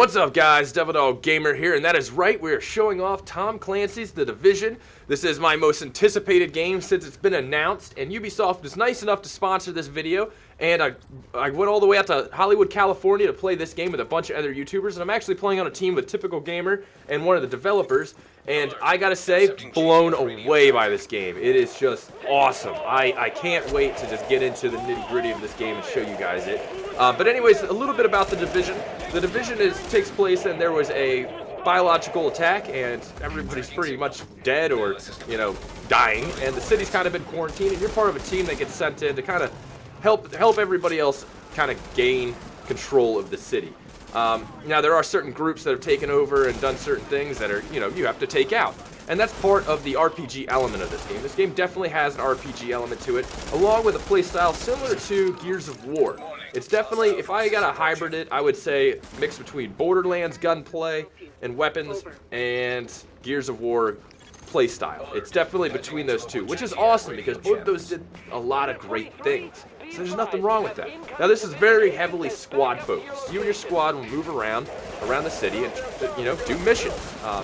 What's up, guys? DevilDog Gamer here, and that is right, we are showing off Tom Clancy's The Division. This is my most anticipated game since it's been announced, and Ubisoft was nice enough to sponsor this video, and I went all the way out to Hollywood, California to play this game with a bunch of other YouTubers, and I'm actually playing on a team with Typical Gamer and one of the developers, and I gotta say, blown away by this game. It is just awesome. I can't wait to just get into the nitty-gritty of this game and show you guys it. But anyways, a little bit about The Division. The Division takes place, and there was a biological attack, and everybody's pretty much dead or, you know, dying, and the city's kind of been quarantined, and you're part of a team that gets sent in to kind of help everybody else kind of gain control of the city. Now, there are certain groups that have taken over and done certain things that are, you know, you have to take out. And that's part of the RPG element of this game. This game definitely has an RPG element to it, along with a playstyle similar to Gears of War. It's definitely, if I gotta hybrid it, I would say mix between Borderlands gunplay and weapons and Gears of War playstyle. It's definitely between those two, which is awesome because both of those did a lot of great things. So there's nothing wrong with that. Now, this is very heavily squad focused. You and your squad will move around the city and, you know, do missions,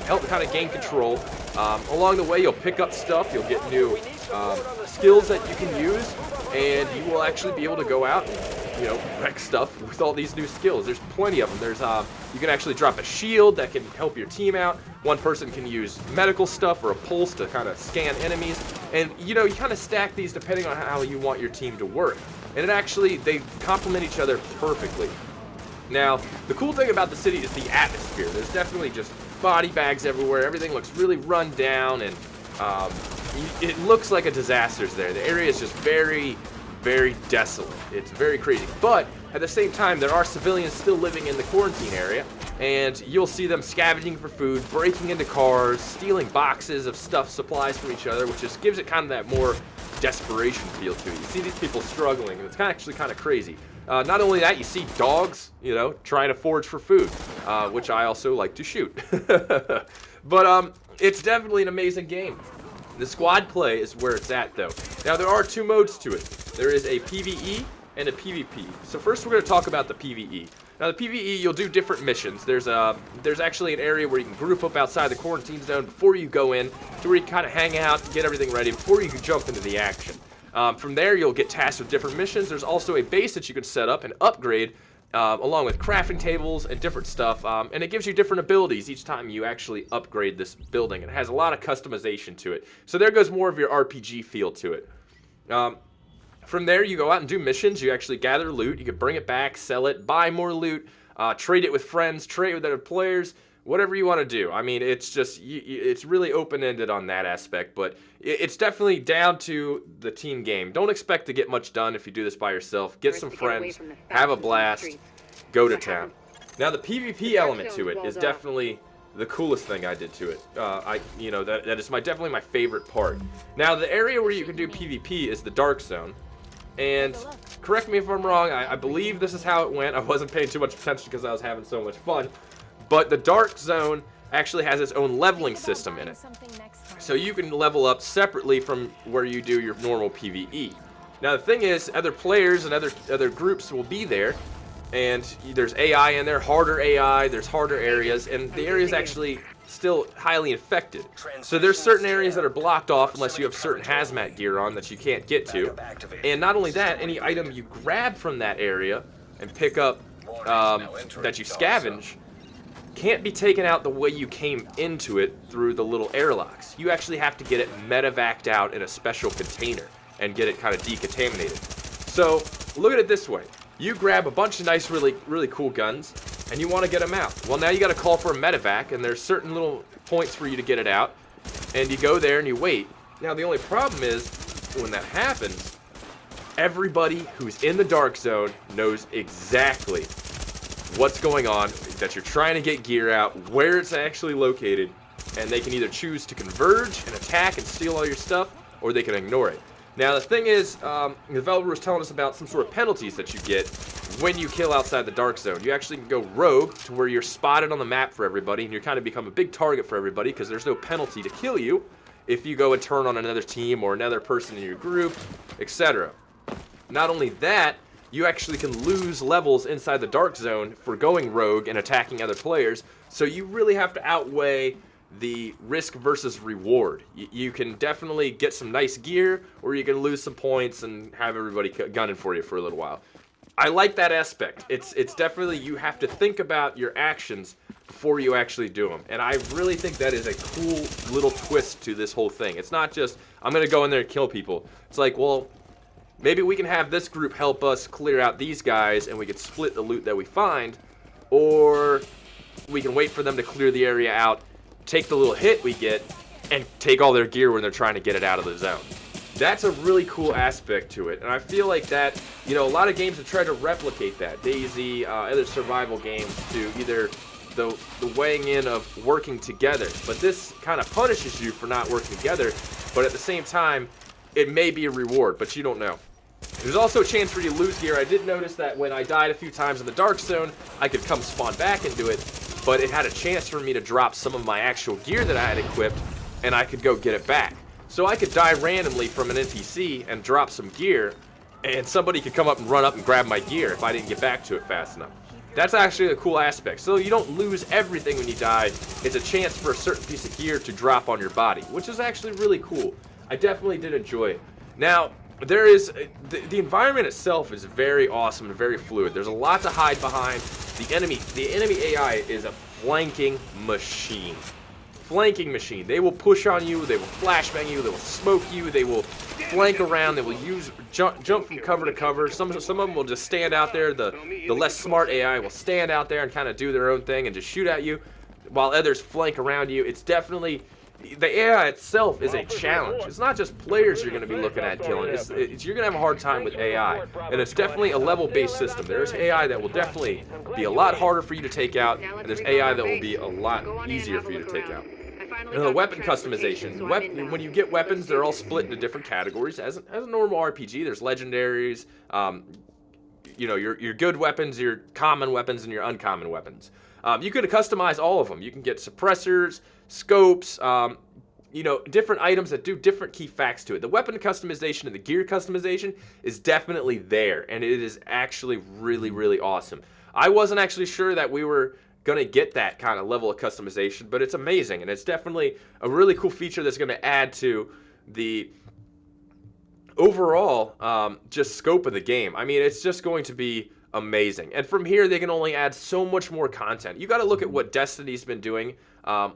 help kind of gain control. Along the way, you'll pick up stuff, you'll get new skills that you can use, and you will actually be able to go out and, you know, wreck stuff with all these new skills. There's plenty of them. There's you can actually drop a shield that can help your team out. One person can use medical stuff or a pulse to kind of scan enemies, and you know, you kind of stack these depending on how you want your team to work. And they complement each other perfectly. Now, the cool thing about the city is the atmosphere. There's definitely just body bags everywhere. Everything looks really run down, and it looks like a disaster's there. The area is just very, very desolate. It's very crazy. But at the same time, there are civilians still living in the quarantine area, and you'll see them scavenging for food, breaking into cars, stealing boxes of stuff, supplies from each other, which just gives it kind of that more desperation feel to it. You see these people struggling, and it's actually kind of crazy. Not only that, you see dogs, you know, trying to forage for food, which I also like to shoot. But it's definitely an amazing game. The squad play is where it's at, though. Now, there are two modes to it. There is a PvE and a PvP. So first, we're going to talk about the PvE. Now, the PvE, you'll do different missions. There's actually an area where you can group up outside the quarantine zone before you go in, to where you kind of hang out, get everything ready before you can jump into the action. From there, you'll get tasked with different missions. There's also a base that you can set up and upgrade, along with crafting tables and different stuff, and it gives you different abilities each time you actually upgrade this building. It has a lot of customization to it. So there goes more of your RPG feel to it. From there, you go out and do missions. You actually gather loot. You can bring it back, sell it, buy more loot, trade it with friends, trade it with other players, whatever you want to do. I mean, it's just, it's really open-ended on that aspect, but it's definitely down to the team game. Don't expect to get much done if you do this by yourself. Get some friends, have a blast, go to town. Now, the PvP element to it is definitely the coolest thing I did to it. You know, that is definitely my favorite part. Now, the area where you can do PvP is the Dark Zone. And correct me if I'm wrong, I believe this is how it went. I wasn't paying too much attention because I was having so much fun. But the Dark Zone actually has its own leveling system in it. So you can level up separately from where you do your normal PvE. Now, the thing is, other players and other groups will be there. And there's AI in there, harder AI, there's harder areas, and the area is actually still highly infected. So there's certain areas that are blocked off unless you have certain hazmat gear on that you can't get to. And not only that, any item you grab from that area and pick up that you scavenge can't be taken out the way you came into it through the little airlocks. You actually have to get it medevaced out in a special container and get it kind of decontaminated. So look at it this way. You grab a bunch of nice, really cool guns, and you want to get them out. Well, now you got to call for a medevac, and there's certain little points for you to get it out, and you go there and you wait. Now, the only problem is, when that happens, everybody who's in the Dark Zone knows exactly what's going on, that you're trying to get gear out, where it's actually located, and they can either choose to converge and attack and steal all your stuff, or they can ignore it. Now, the thing is, the developer was telling us about some sort of penalties that you get when you kill outside the Dark Zone. You actually can go rogue to where you're spotted on the map for everybody, and you kind of become a big target for everybody because there's no penalty to kill you if you go and turn on another team or another person in your group, etc. Not only that, you actually can lose levels inside the dark zone for going rogue and attacking other players. So you really have to outweigh the risk versus reward. You can definitely get some nice gear, or you can lose some points and have everybody gunning for you for a little while. I like that aspect. It's definitely, you have to think about your actions before you actually do them. And I really think that is a cool little twist to this whole thing. It's not just, I'm going to go in there and kill people. It's like, well, maybe we can have this group help us clear out these guys and we could split the loot that we find, or we can wait for them to clear the area out, take the little hit we get, and take all their gear when they're trying to get it out of the zone. That's a really cool aspect to it, and I feel like that, you know, a lot of games have tried to replicate that. DayZ, other survival games, to either the weighing in of working together, but this kind of punishes you for not working together, but at the same time, it may be a reward, but you don't know. There's also a chance for you to lose gear. I did notice that when I died a few times in the dark zone, I could come spawn back into it, but it had a chance for me to drop some of my actual gear that I had equipped, and I could go get it back. So I could die randomly from an NPC and drop some gear, and somebody could come up and run up and grab my gear if I didn't get back to it fast enough. That's actually a cool aspect. So you don't lose everything when you die. It's a chance for a certain piece of gear to drop on your body, which is actually really cool. I definitely did enjoy it. Now, there is the environment itself is very awesome and very fluid. There's a lot to hide behind. The enemy AI is a flanking machine. Flanking machine. They will push on you, they will flashbang you, they will smoke you, they will flank around, they will jump from cover to cover. Some of them will just stand out there. The less smart AI will stand out there and kind of do their own thing and just shoot at you, while others flank around you. It's definitely, the AI itself is a challenge. It's not just players you're going to be looking at killing. You're going to have a hard time with AI, and it's definitely a level-based system. There's AI that will definitely be a lot harder for you to take out, and there's AI that will be a lot easier for you to take out. And the weapon customization. When you get weapons, they're all split into different categories. As a normal RPG, there's legendaries, you know, your good weapons, your common weapons, and your uncommon weapons. You can customize all of them. You can get suppressors, scopes, you know, different items that do different key facts to it. The weapon customization and the gear customization is definitely there, and it is actually really, really awesome. I wasn't actually sure that we were gonna get that kind of level of customization, but it's amazing, and it's definitely a really cool feature that's gonna add to the overall just scope of the game. I mean, it's just going to be amazing. And from here, they can only add so much more content. You got to look at what Destiny's been doing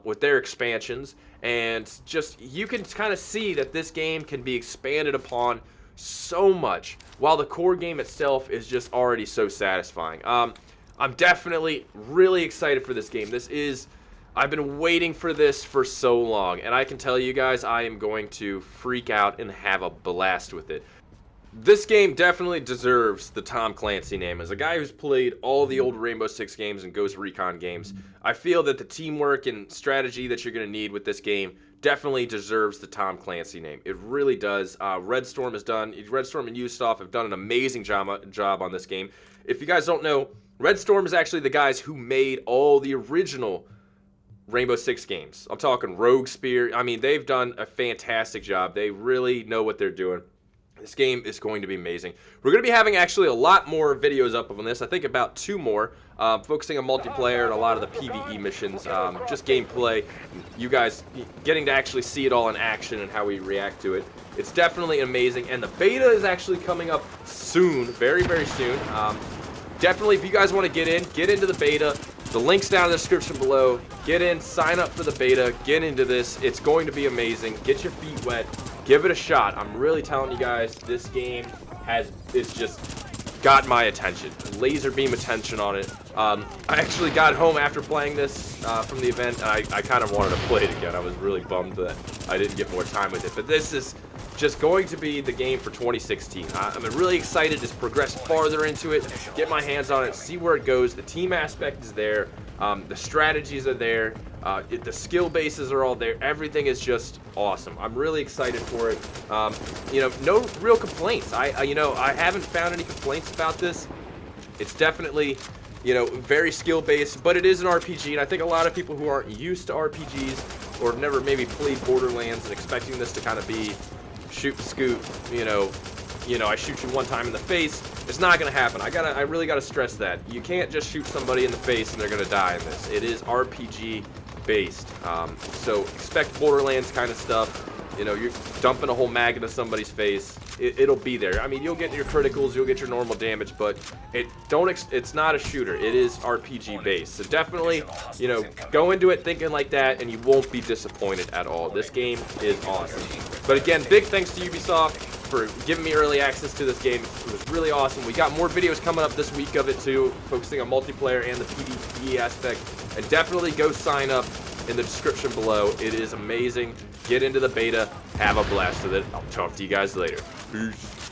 with their expansions, and just you can kind of see that this game can be expanded upon so much, while the core game itself is just already so satisfying. I'm definitely really excited for this game. I've been waiting for this for so long, and I can tell you guys, I am going to freak out and have a blast with it. This game definitely deserves the Tom Clancy name. As a guy who's played all the old Rainbow Six games and Ghost Recon games, I feel that the teamwork and strategy that you're going to need with this game definitely deserves the Tom Clancy name. It really does. Red Storm and Ubisoft have done an amazing job on this game. If you guys don't know, Red Storm is actually the guys who made all the original Rainbow Six games. I'm talking Rogue Spear. I mean, they've done a fantastic job. They really know what they're doing. This game is going to be amazing. We're going to be having actually a lot more videos up on this. I think about 2 more, focusing on multiplayer and a lot of the PvE missions, just gameplay. You guys getting to actually see it all in action and how we react to it. It's definitely amazing, and the beta is actually coming up soon, very, very soon. Definitely, if you guys want to get into the beta. The link's down in the description below. Get in, sign up for the beta, get into this. It's going to be amazing. Get your feet wet. Give it a shot. I'm really telling you guys, this game it's just got my attention. Laser beam attention on it. I actually got home after playing this from the event, and I kind of wanted to play it again. I was really bummed that I didn't get more time with it. But this is just going to be the game for 2016. I'm really excited to progress farther into it, get my hands on it, see where it goes. The team aspect is there. The strategies are there. The skill bases are all there. Everything is just awesome. I'm really excited for it. You know, no real complaints. You know, I haven't found any complaints about this. It's definitely, you know, very skill based, but it is an RPG, and I think a lot of people who aren't used to RPGs or have never maybe played Borderlands and expecting this to kind of be shoot and scoot, you know, I shoot you one time in the face. It's not gonna happen. I really gotta stress that. You can't just shoot somebody in the face and they're gonna die in this. It is RPG based. So expect Borderlands kind of stuff. You know, you're dumping a whole mag into somebody's face. It'll be there. I mean, you'll get your criticals, you'll get your normal damage, but it's not a shooter. It is RPG based. So definitely, you know, go into it thinking like that, and you won't be disappointed at all. This game is awesome. But again, big thanks to Ubisoft for giving me early access to this game. It was really awesome. We got more videos coming up this week of it too, focusing on multiplayer and the PvE aspect. And definitely go sign up in the description below. It is amazing. Get into the beta. Have a blast with it. I'll talk to you guys later. Peace.